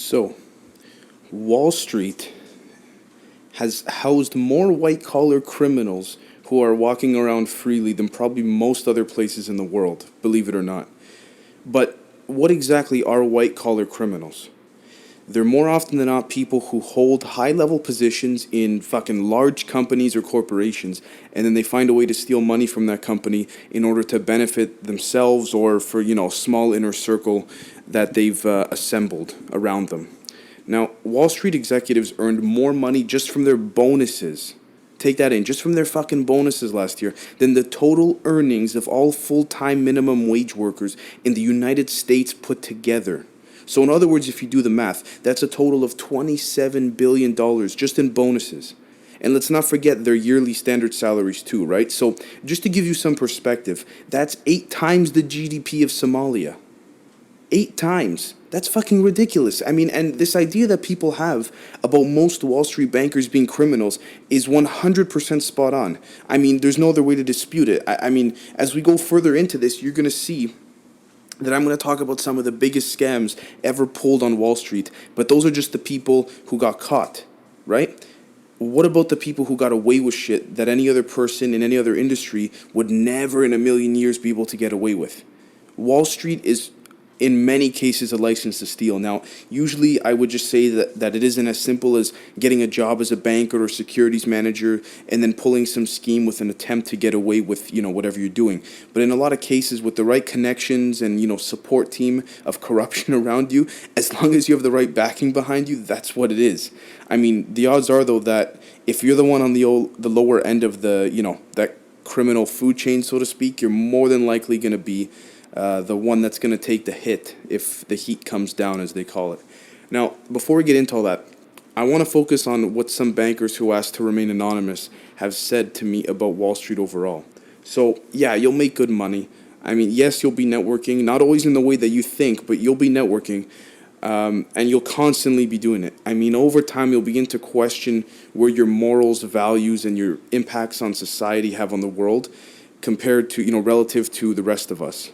So, Wall Street has housed more white collar criminals who are walking around freely than probably most other places in the world, believe it or not. But what exactly are white collar criminals? They're more often than not people who hold high level positions in fucking large companies or corporations, and then they find a way to steal money from that company in order to benefit themselves or for, a small inner circle that they've assembled around them. Now, Wall Street executives earned more money just from their bonuses. Take that in, just from their fucking bonuses last year, than the total earnings of all full time minimum wage workers in the United States put together. So, in other words, if you do the math, that's a total of $27 billion just in bonuses. And let's not forget their yearly standard salaries, too, right? So, just to give you some perspective, that's 8 times the GDP of Somalia. 8 times. That's fucking ridiculous. I mean, and this idea that people have about most Wall Street bankers being criminals is 100% spot on. I mean, there's no other way to dispute it. I mean, as we go further into this, you're going to see that I'm going to talk about some of the biggest scams ever pulled on Wall Street. But those are just the people who got caught, right? What about the people who got away with shit that any other person in any other industry would never in a million years be able to get away with? Wall Street is in many cases a license to steal. Now, usually I would just say that it isn't as simple as getting a job as a banker or securities manager and then pulling some scheme with an attempt to get away with, whatever you're doing. But in a lot of cases, with the right connections and, support team of corruption around you, as long as you have the right backing behind you, that's what it is. I mean, the odds are, though, that if you're the one on the lower end of the, that criminal food chain, so to speak, you're more than likely going to be the one that's going to take the hit if the heat comes down, as they call it. Now, before we get into all that, I want to focus on what some bankers who asked to remain anonymous have said to me about Wall Street overall. So, yeah, you'll make good money. I mean, yes, you'll be networking, not always in the way that you think, but you'll be networking, and you'll constantly be doing it. I mean, over time, you'll begin to question where your morals, values, and your impacts on society have on the world compared to, relative to the rest of us.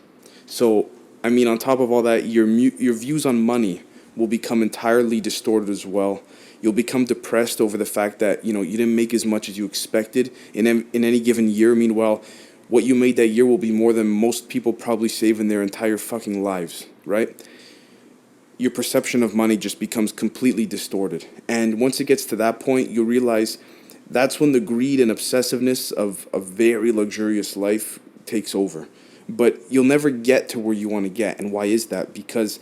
So, I mean, on top of all that, your views on money will become entirely distorted as well. You'll become depressed over the fact that, you didn't make as much as you expected in any given year. Meanwhile, what you made that year will be more than most people probably save in their entire fucking lives, right? Your perception of money just becomes completely distorted. And once it gets to that point, you'll realize that's when the greed and obsessiveness of a very luxurious life takes over. But you'll never get to where you want to get. And why is that? Because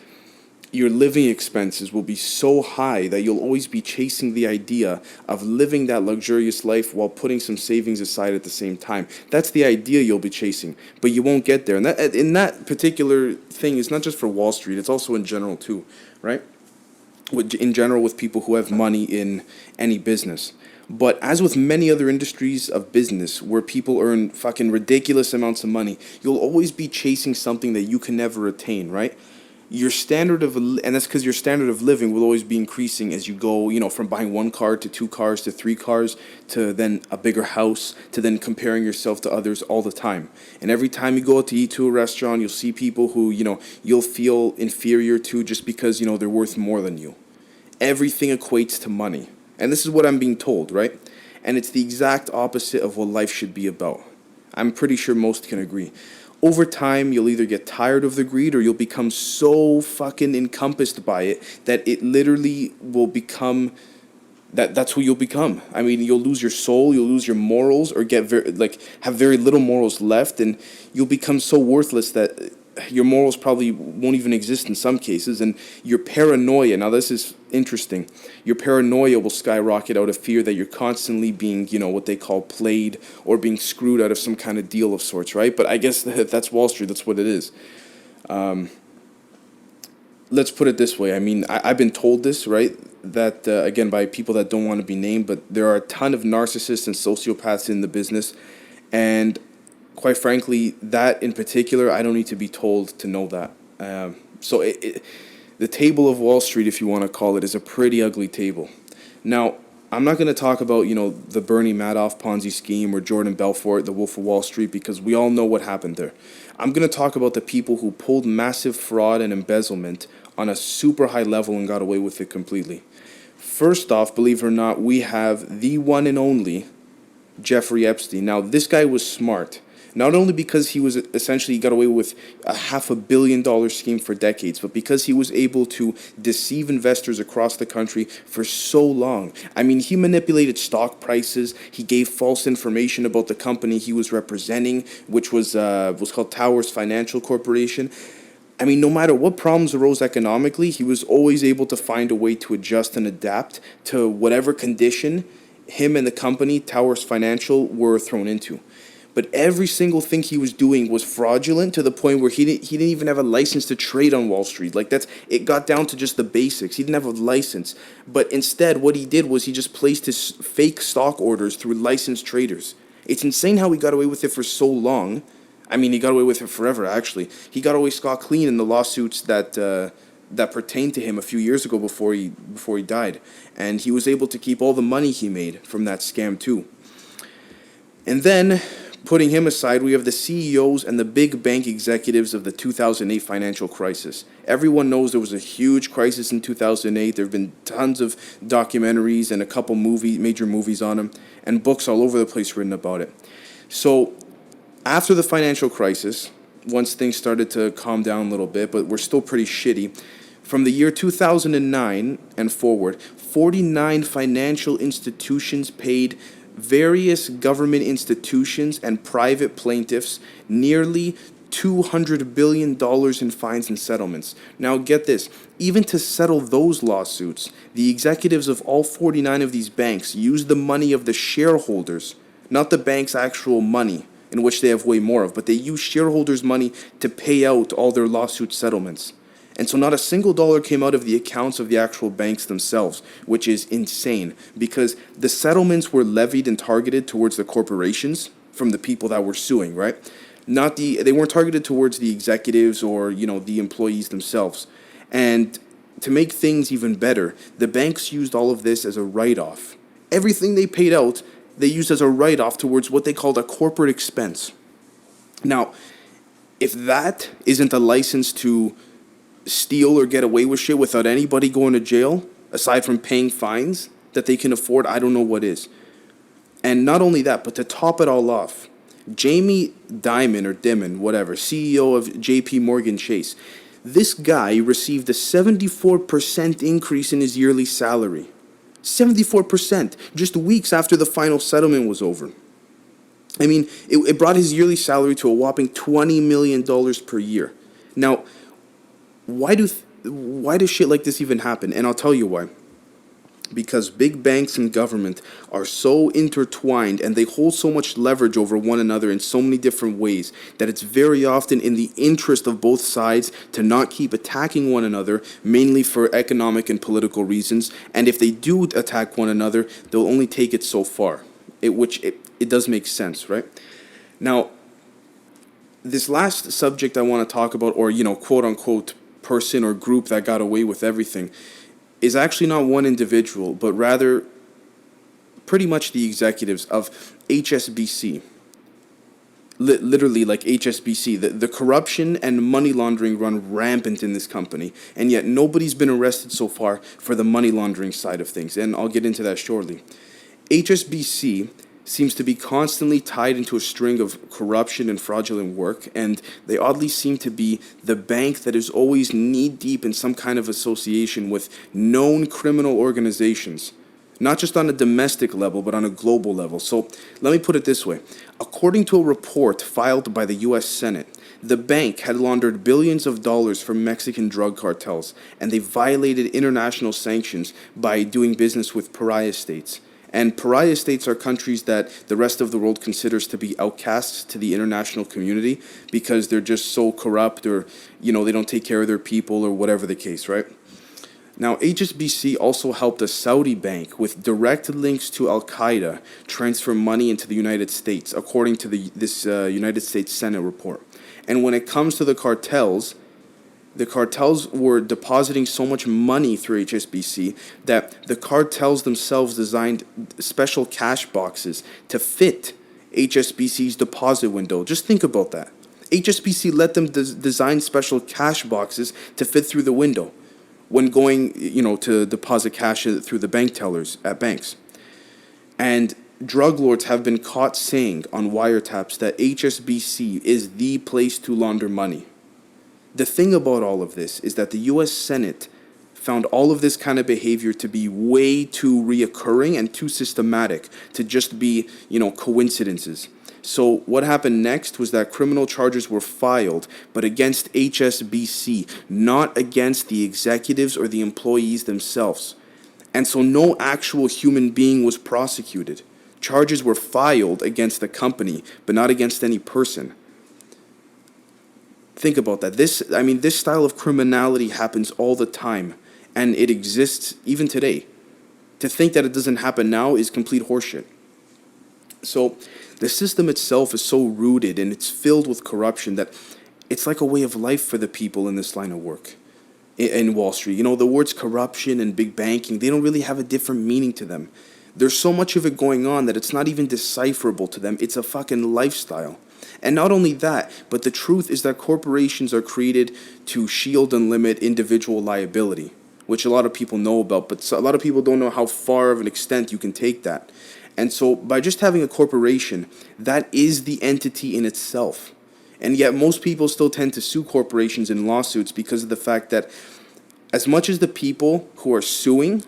your living expenses will be so high that you'll always be chasing the idea of living that luxurious life while putting some savings aside at the same time. That's the idea you'll be chasing, but you won't get there. And that in that particular thing is not just for Wall Street, it's also in general too, right? In general with people who have money in any business. But as with many other industries of business where people earn fucking ridiculous amounts of money, you'll always be chasing something that you can never attain, right? Your standard of, and that's because your standard of living will always be increasing as you go, from buying one car to 2 cars to 3 cars to then a bigger house to then comparing yourself to others all the time. And every time you go out to eat to a restaurant, you'll see people who, you'll feel inferior to just because, they're worth more than you. Everything equates to money. And this is what I'm being told, right? And it's the exact opposite of what life should be about. I'm pretty sure most can agree. Over time, you'll either get tired of the greed or you'll become so fucking encompassed by it that it literally will become that's who you'll become. I mean, you'll lose your soul, you'll lose your morals, or have very little morals left, and you'll become so worthless that your morals probably won't even exist in some cases, and your paranoia, now this is interesting, your paranoia will skyrocket out of fear that you're constantly being, what they call played or being screwed out of some kind of deal of sorts, right? But I guess that's Wall Street, that's what it is. Let's put it this way, I mean, I've been told this, right, that, again, by people that don't want to be named, but there are a ton of narcissists and sociopaths in the business, and quite frankly, that in particular, I don't need to be told to know that. So the table of Wall Street, if you want to call it, is a pretty ugly table. Now, I'm not going to talk about, the Bernie Madoff Ponzi scheme or Jordan Belfort, the Wolf of Wall Street, because we all know what happened there. I'm going to talk about the people who pulled massive fraud and embezzlement on a super high level and got away with it completely. First off, believe it or not, we have the one and only Jeffrey Epstein. Now, this guy was smart. Not only because he was essentially got away with a $500 million scheme for decades, but because he was able to deceive investors across the country for so long. I mean, he manipulated stock prices. He gave false information about the company he was representing, which was called Towers Financial Corporation. I mean, no matter what problems arose economically, he was always able to find a way to adjust and adapt to whatever condition him and the company, Towers Financial, were thrown into. But every single thing he was doing was fraudulent to the point where he didn't even have a license to trade on Wall Street. Like it got down to just the basics. He didn't have a license. But instead, what he did was he just placed his fake stock orders through licensed traders. It's insane how he got away with it for so long. I mean, he got away with it forever, actually. He got away scot-clean in the lawsuits that pertained to him a few years ago before he died. And he was able to keep all the money he made from that scam, too. And then, putting him aside, we have the CEOs and the big bank executives of the 2008 financial crisis. Everyone knows there was a huge crisis in 2008. There have been tons of documentaries and a couple major movies on him, and books all over the place written about it. So, after the financial crisis, once things started to calm down a little bit, but we're still pretty shitty, from the year 2009 and forward, 49 financial institutions paid various government institutions and private plaintiffs nearly $200 billion in fines and settlements. Now get this, even to settle those lawsuits, the executives of all 49 of these banks used the money of the shareholders, not the bank's actual money, in which they have way more of, but they use shareholders' money to pay out all their lawsuit settlements. And so not a single dollar came out of the accounts of the actual banks themselves, which is insane, because the settlements were levied and targeted towards the corporations from the people that were suing, right? They weren't targeted towards the executives or, the employees themselves. And to make things even better, the banks used all of this as a write-off. Everything they paid out, they used as a write-off towards what they called a corporate expense. Now, if that isn't a license to steal or get away with shit without anybody going to jail, aside from paying fines that they can afford, I don't know what is. And not only that, but to top it all off, Jamie Dimon, whatever, CEO of JP Morgan Chase, this guy received a 74% increase in his yearly salary. 74%, just weeks after the final settlement was over. I mean, it brought his yearly salary to a whopping $20 million per year. Now, why does shit like this even happen? And I'll tell you why. Because big banks and government are so intertwined and they hold so much leverage over one another in so many different ways that it's very often in the interest of both sides to not keep attacking one another, mainly for economic and political reasons. And if they do attack one another, they'll only take it so far, which does make sense, right? Now, this last subject I want to talk about, or, quote unquote, person or group that got away with everything, is actually not one individual, but rather pretty much the executives of HSBC. Literally, like HSBC. The corruption and money laundering run rampant in this company, and yet nobody's been arrested so far for the money laundering side of things, and I'll get into that shortly. HSBC seems to be constantly tied into a string of corruption and fraudulent work, and they oddly seem to be the bank that is always knee-deep in some kind of association with known criminal organizations, not just on a domestic level, but on a global level. So let me put it this way. According to a report filed by the U.S. Senate, the bank had laundered billions of dollars from Mexican drug cartels, and they violated international sanctions by doing business with pariah states. And pariah states are countries that the rest of the world considers to be outcasts to the international community because they're just so corrupt, or, they don't take care of their people, or whatever the case, right? Now, HSBC also helped a Saudi bank with direct links to Al-Qaeda transfer money into the United States, according to this United States Senate report. And when it comes to the cartels were depositing so much money through HSBC that the cartels themselves designed special cash boxes to fit HSBC's deposit window. Just think about that. HSBC let them design special cash boxes to fit through the window. when going, to deposit cash through the bank tellers at banks. And drug lords have been caught saying on wiretaps that HSBC is the place to launder money. The thing about all of this is that the US Senate found all of this kind of behavior to be way too reoccurring and too systematic to just be, coincidences. So what happened next was that criminal charges were filed, but against HSBC, not against the executives or the employees themselves. And so no actual human being was prosecuted. Charges were filed against the company, but not against any person. Think about that. This style of criminality happens all the time, and it exists even today. To think that it doesn't happen now is complete horseshit. So the system itself is so rooted and it's filled with corruption that it's like a way of life for the people in this line of work in Wall Street. The words corruption and big banking, they don't really have a different meaning to them. There's so much of it going on that it's not even decipherable to them. It's a fucking lifestyle. And not only that, but the truth is that corporations are created to shield and limit individual liability, which a lot of people know about, but a lot of people don't know how far of an extent you can take that. And so by just having a corporation, that is the entity in itself. And yet most people still tend to sue corporations in lawsuits because of the fact that as much as the people who are suing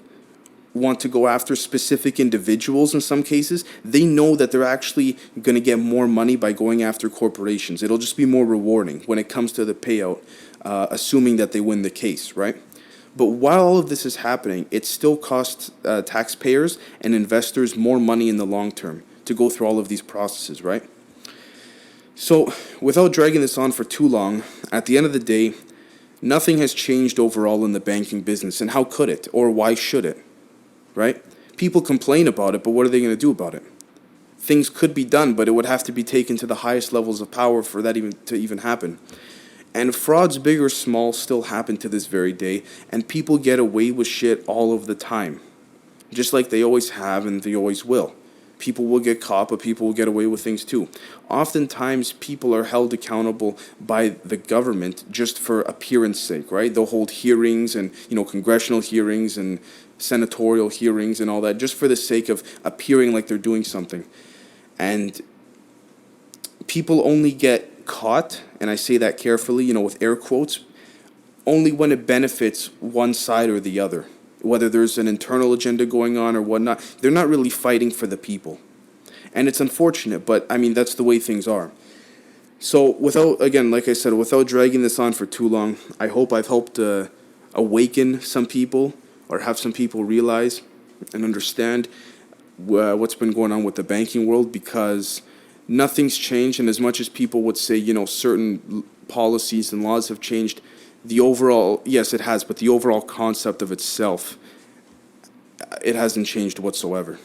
want to go after specific individuals in some cases, they know that they're actually going to get more money by going after corporations. It'll just be more rewarding when it comes to the payout, assuming that they win the case, right? But while all of this is happening, it still costs taxpayers and investors more money in the long term to go through all of these processes, right? So without dragging this on for too long, at the end of the day, nothing has changed overall in the banking business. And how could it? Or why should it? Right? People complain about it, but what are they going to do about it? Things could be done, but it would have to be taken to the highest levels of power for that to even happen. And frauds, big or small, still happen to this very day, and people get away with shit all of the time. Just like they always have and they always will. People will get caught, but people will get away with things too. Oftentimes, people are held accountable by the government just for appearance sake, right? They'll hold hearings and, congressional hearings and senatorial hearings and all that, just for the sake of appearing like they're doing something. And people only get caught, and I say that carefully, with air quotes, only when it benefits one side or the other. Whether there's an internal agenda going on or whatnot, they're not really fighting for the people. And it's unfortunate, but that's the way things are. So like I said, without dragging this on for too long, I hope I've helped awaken some people or have some people realize and understand what's been going on with the banking world, because nothing's changed. And as much as people would say, certain policies and laws have changed, the overall, yes, it has, but the overall concept of itself, it hasn't changed whatsoever.